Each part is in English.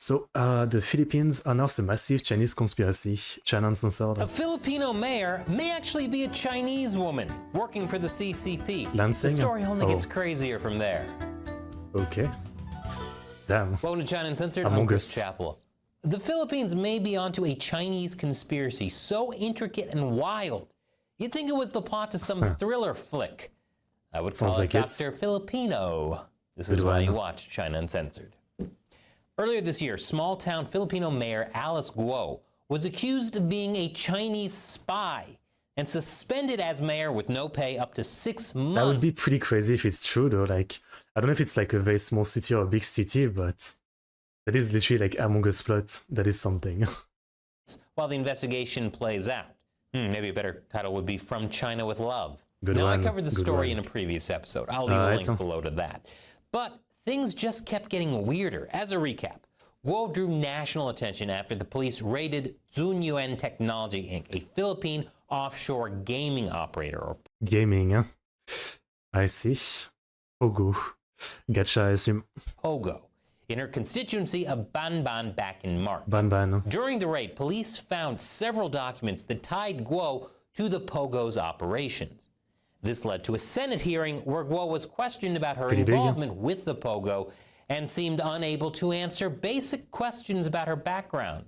So, the Philippines unearths a massive Chinese conspiracy, China Uncensored. A Filipino mayor may actually be a Chinese woman working for the CCP. Lansing? The story only gets crazier from there. Okay. Damn. Welcome to China Uncensored. I'm Chris Chappell. The Philippines may be onto a Chinese conspiracy so intricate and wild, you'd think it was the plot to some thriller flick. I would call it Dr. Filipino. This is why you watch China Uncensored. Earlier this year, small-town Filipino mayor Alice Guo was accused of being a Chinese spy and suspended as mayor with no pay up to 6 months. That would be pretty crazy if it's true, though. Like, I don't know if it's like a very small city or a big city, but that is literally like Among Us plot. That is something. While the investigation plays out. Maybe a better title would be From China with Love. Good now, one. I covered the story in a previous episode. I'll leave a link below to that. But things just kept getting weirder. As a recap, Guo drew national attention after the police raided Unearth Technology Inc., a Philippine offshore gaming operator. Gaming, huh? I see. Pogo. Gacha, I assume. Pogo, in her constituency of Banban back in March. Banban. During the raid, police found several documents that tied Guo to the Pogo's operations. This led to a Senate hearing where Guo was questioned about her involvement with the Pogo and seemed unable to answer basic questions about her background.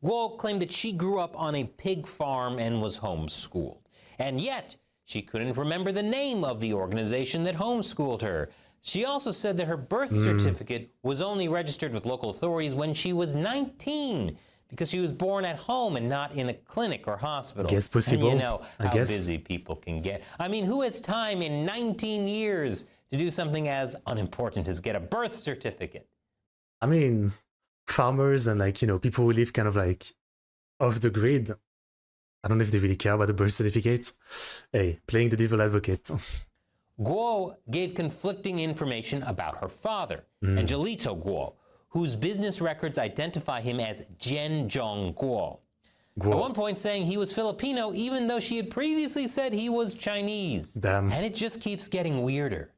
Guo claimed that she grew up on a pig farm and was homeschooled. And yet, she couldn't remember the name of the organization that homeschooled her. She also said that her birth certificate was only registered with local authorities when she was 19, because she was born at home and not in a clinic or hospital. Guess possible. And you know how busy people can get. I mean, who has time in 19 years to do something as unimportant as get a birth certificate? I mean, farmers and like, you know, people who live kind of like off the grid. I don't know if they really care about the birth certificate. Hey, playing the devil advocate. Guo gave conflicting information about her father, Angelito Guo, whose business records identify him as Zhenzhong Guo. At one point saying he was Filipino, even though she had previously said he was Chinese. Damn. And it just keeps getting weirder.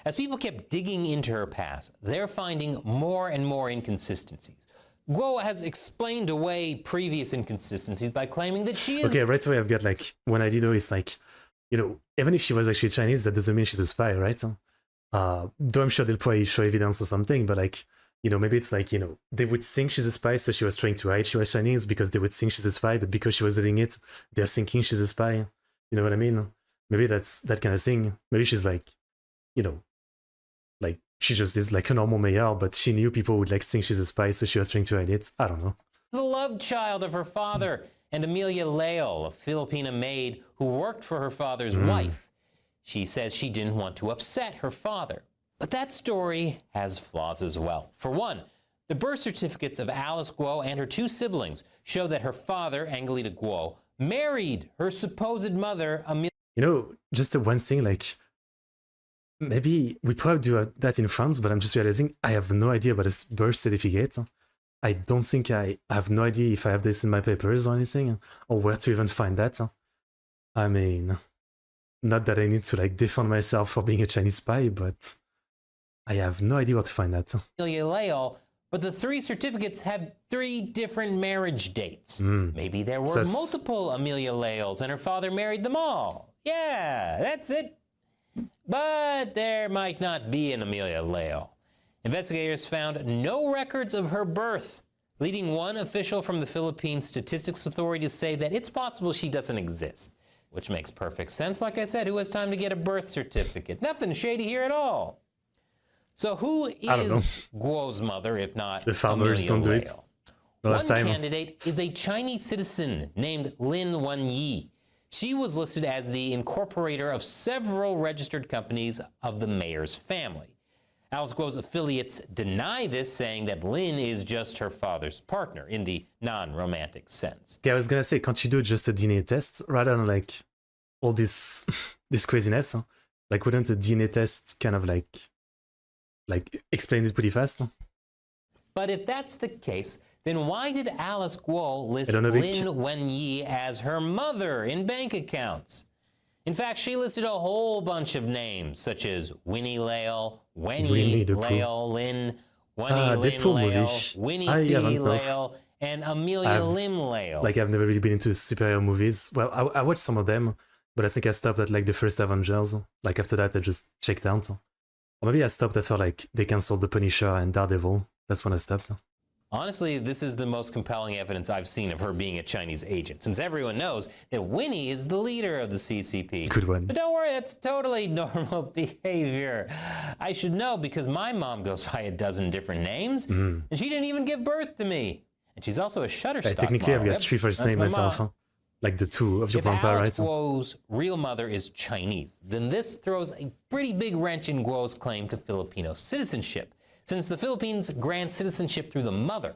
As people kept digging into her past, they're finding more and more inconsistencies. Guo has explained away previous inconsistencies by claiming that she is... Okay, right away I've got like one idea though, is like, you know, even if she was actually Chinese, that doesn't mean she's a spy, right? Though I'm sure they'll probably show evidence or something, but like, you know, maybe it's like, you know, they would think she's a spy, so she was trying to hide she was Chinese because they would think she's a spy, but because she was doing it, they're thinking she's a spy. You know what I mean? Maybe that's that kind of thing. Maybe she's like, you know, like she just is like a normal mayor, but she knew people would like think she's a spy, so she was trying to hide it. I don't know. The love child of her father and Amelia Leal, a Filipina maid who worked for her father's wife. She says she didn't want to upset her father. But that story has flaws as well. For one, the birth certificates of Alice Guo and her 2 siblings show that her father, Angelito Guo, married her supposed mother, Amelia. You know, just one thing, like, maybe we probably do that in France, but I'm just realizing I have no idea about a birth certificate. I don't think I have no idea if I have this in my papers or anything, or where to even find that. I mean, not that I need to like defend myself for being a Chinese spy, but I have no idea where to find that. Amelia Leal, but the 3 certificates have 3 different marriage dates. Maybe there were multiple Amelia Leals and her father married them all. Yeah, that's it. But there might not be an Amelia Leal. Investigators found no records of her birth, leading one official from the Philippine Statistics Authority to say that it's possible she doesn't exist, which makes perfect sense. Like I said, who has time to get a birth certificate? Nothing shady here at all. So who is Guo's mother, if not the farmers Amelia don't do Leal? it. One candidate is a Chinese citizen named Lin Wenyi. She was listed as the incorporator of several registered companies of the mayor's family. Alice Guo's affiliates deny this, saying that Lin is just her father's partner in the non-romantic sense. Yeah, I was gonna say, can't you do just a DNA test rather than like all this this craziness? Like, wouldn't a DNA test kind of like explain it pretty fast? But if that's the case, then why did Alice Guo list Lin Wenyi as her mother in bank accounts? In fact, she listed a whole bunch of names, such as Winnie Leal, Wenyi Leal, Lin. Winnie Lim Deadpool Lale, movie. Winnie I C. haven't, no. Lale, and Amelia Lim Lale. Like, I've never really been into superhero movies. Well, I watched some of them, but I think I stopped at like the first Avengers. Like after that, I just checked out. Or maybe I stopped after like they canceled The Punisher and Daredevil. That's when I stopped. Honestly, this is the most compelling evidence I've seen of her being a Chinese agent, since everyone knows that Winnie is the leader of the CCP. Good one. But don't worry, that's totally normal behavior. I should know because my mom goes by a dozen different names, and she didn't even give birth to me. And she's also a Shutterstock technically, model. I've got three first names myself. Like the two of your grandpa, right? If Alice Guo's real mother is Chinese, then this throws a pretty big wrench in Guo's claim to Filipino citizenship. Since the Philippines grants citizenship through the mother,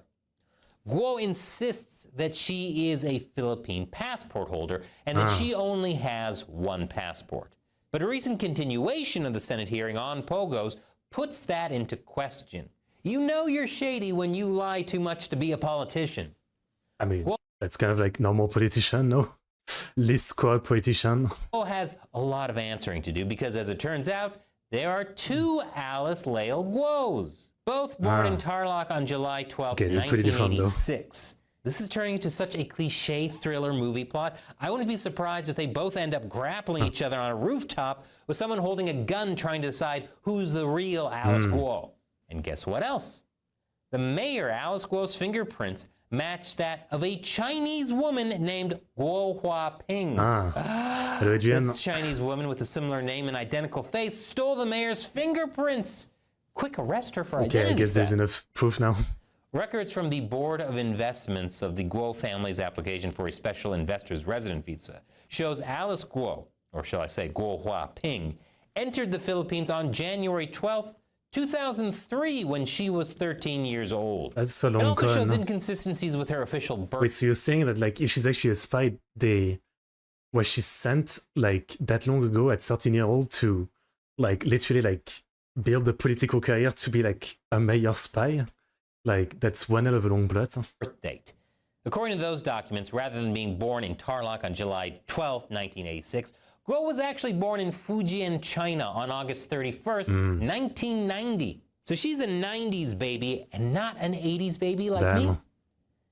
Guo insists that she is a Philippine passport holder and that she only has one passport. But a recent continuation of the Senate hearing on pogos puts that into question. You know you're shady when you lie too much to be a politician. I mean, that's kind of like normal politician, no? Least squad politician. Guo has a lot of answering to do because, as it turns out, there are two Alice Lale Guos, both born in Tarlac on July 12, 1986. This is turning into such a cliche thriller movie plot. I wouldn't be surprised if they both end up grappling each other on a rooftop with someone holding a gun trying to decide who's the real Alice Guo. And guess what else? The mayor, Alice Guo's fingerprints matched that of a Chinese woman named Guo Huaping. This Chinese woman with a similar name and identical face stole the mayor's fingerprints. Quick, arrest her for identity Okay, I guess there's theft. enough proof now. Records from the Board of Investments of the Guo family's application for a special investor's resident visa shows Alice Guo, or shall I say Guo Huaping, entered the Philippines on January 12th, 2003 when she was 13 years old. That's so long It also gone, shows no? inconsistencies with her official birth. Wait, so you're saying that like if she's actually a spy, was she sent like that long ago at 13-year-old to like literally like build a political career to be like a mayor spy? Like that's one hell of a long plot. Birth date. According to those documents, rather than being born in Tarlac on July 12, 1986, Guo was actually born in Fujian, China on August 31st, 1990. So she's a 90s baby and not an 80s baby like me.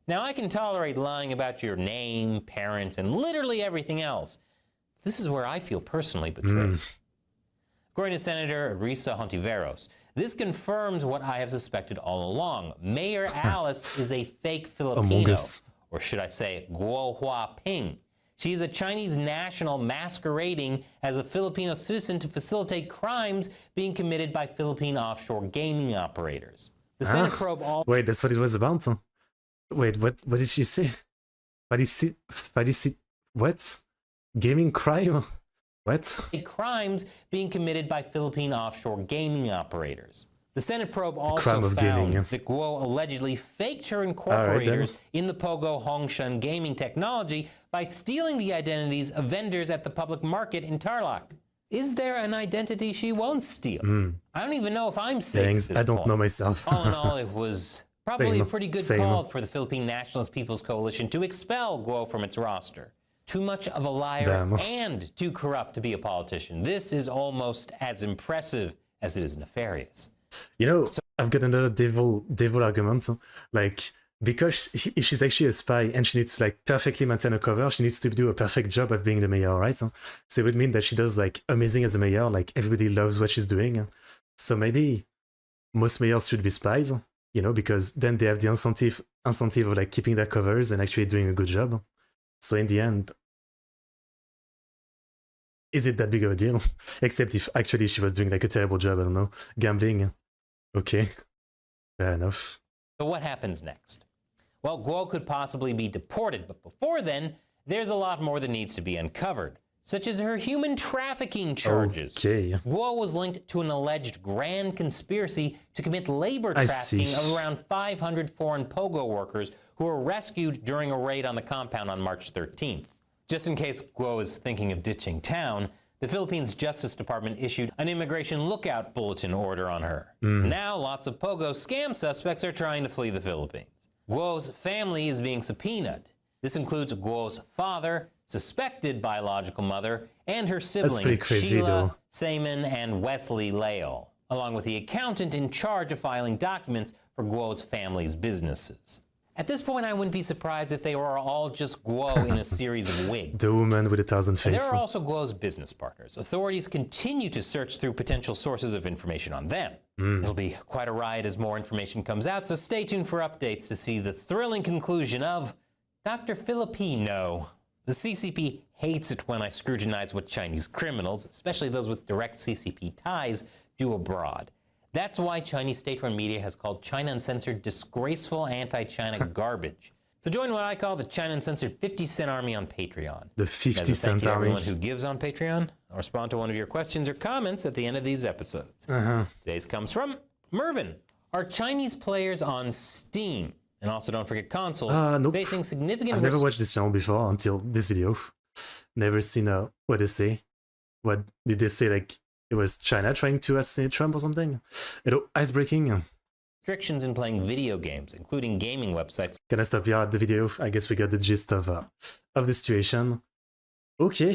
Now, I can tolerate lying about your name, parents, and literally everything else. This is where I feel personally betrayed. According to Senator Risa Hontiveros, this confirms what I have suspected all along. Mayor Alice is a fake Filipino, or should I say Guo Huaping. She is a Chinese national masquerading as a Filipino citizen to facilitate crimes being committed by Philippine offshore gaming operators. The Senate probe all... Wait, that's what it was about? Huh? Wait, what did she say? What? Gaming crime? What? Crimes being committed by Philippine offshore gaming operators. The Senate probe also crime of found gaming, that Guo allegedly faked her incorporators in the Pogo Hongshan gaming technology by stealing the identities of vendors at the public market in Tarlac. Is there an identity she won't steal? I don't even know if I'm safe at this I don't point. know myself. All in all, it was probably a pretty good Same. call for the Philippine Nationalist People's Coalition to expel Guo from its roster. Too much of a liar and too corrupt to be a politician. This is almost as impressive as it is nefarious. You know, I've got another devil argument. Huh? Like, because if she's actually a spy and she needs to like perfectly maintain a cover, she needs to do a perfect job of being the mayor, right? So it would mean that she does like amazing as a mayor, like everybody loves what she's doing. So maybe most mayors should be spies, you know, because then they have the incentive of like keeping their covers and actually doing a good job. So in the end, is it that big of a deal? Except if actually she was doing like a terrible job, I don't know, gambling. Okay, fair enough. So what happens next? Well, Guo could possibly be deported, but before then, there's a lot more that needs to be uncovered, such as her human trafficking charges. Okay. Guo was linked to an alleged grand conspiracy to commit labor trafficking of around 500 foreign Pogo workers who were rescued during a raid on the compound on March 13th. Just in case Guo is thinking of ditching town, the Philippines Justice Department issued an immigration lookout bulletin order on her. Now, lots of Pogo scam suspects are trying to flee the Philippines. Guo's family is being subpoenaed. This includes Guo's father, suspected biological mother, and her siblings, That's pretty crazy, Sheila, though. Simon, and Wesley Lale, along with the accountant in charge of filing documents for Guo's family's businesses. At this point, I wouldn't be surprised if they were all just Guo in a series of wigs. The woman with 1,000 And there faces. are also Guo's business partners. Authorities continue to search through potential sources of information on them. It'll be quite a ride as more information comes out, so stay tuned for updates to see the thrilling conclusion of Dr. Filipino. The CCP hates it when I scrutinize what Chinese criminals, especially those with direct CCP ties, do abroad. That's why Chinese state-run media has called China Uncensored disgraceful anti-China garbage. So join what I call the China Uncensored 50 Cent Army on Patreon. The 50 As a thank Cent you to Army. everyone who gives on Patreon. I'll respond to one of your questions or comments at the end of these episodes. Today's comes from Mervin. Are Chinese players on Steam, and also don't forget consoles, Nope. facing significant I've never risk? watched this channel before until this video. Never seen what they say. What did they say? Like it was China trying to assassinate Trump or something? Icebreaking. Restrictions in playing video games, including gaming websites. Can I stop here at the video? I guess we got the gist of the situation. Okay.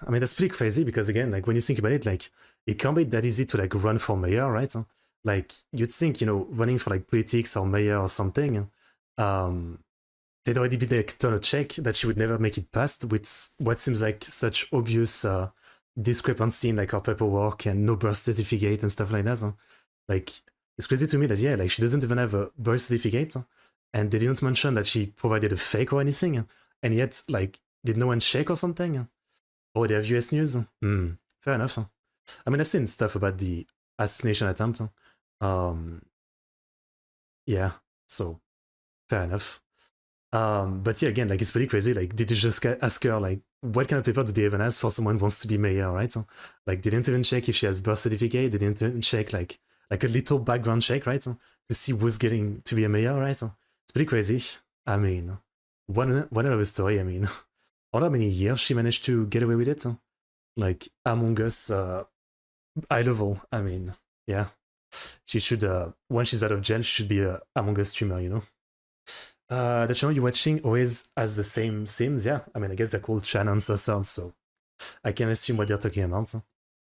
I mean that's pretty crazy because again, like when you think about it, like it can't be that easy to like run for mayor, right? Like you'd think, you know, running for like politics or mayor or something, there'd already be like a ton of check that she would never make it past with what seems like such obvious discrepancy in like her paperwork and no birth certificate and stuff like that. Like it's crazy to me that yeah, like she doesn't even have a birth certificate, and they didn't mention that she provided a fake or anything, and yet like did no one check or something? Oh, they have US news. Fair enough. I mean, I've seen stuff about the assassination attempt. Yeah, so fair enough. But yeah, again, like it's pretty crazy. Like, did you just ask her like what kind of paper do they even ask for someone who wants to be mayor, right? Like, they didn't even check if she has birth certificate. They didn't even check like a little background check, right? To see who's getting to be a mayor, right? It's pretty crazy. I mean, one other story. I mean, I wonder how many years she managed to get away with it. Like Among Us, high level. I mean, yeah, she should. Once she's out of jail, she should be a Among Us streamer, you know. The channel you're watching always has the same themes, yeah. I mean, I guess they're called China Uncensored, so I can assume what they're talking about.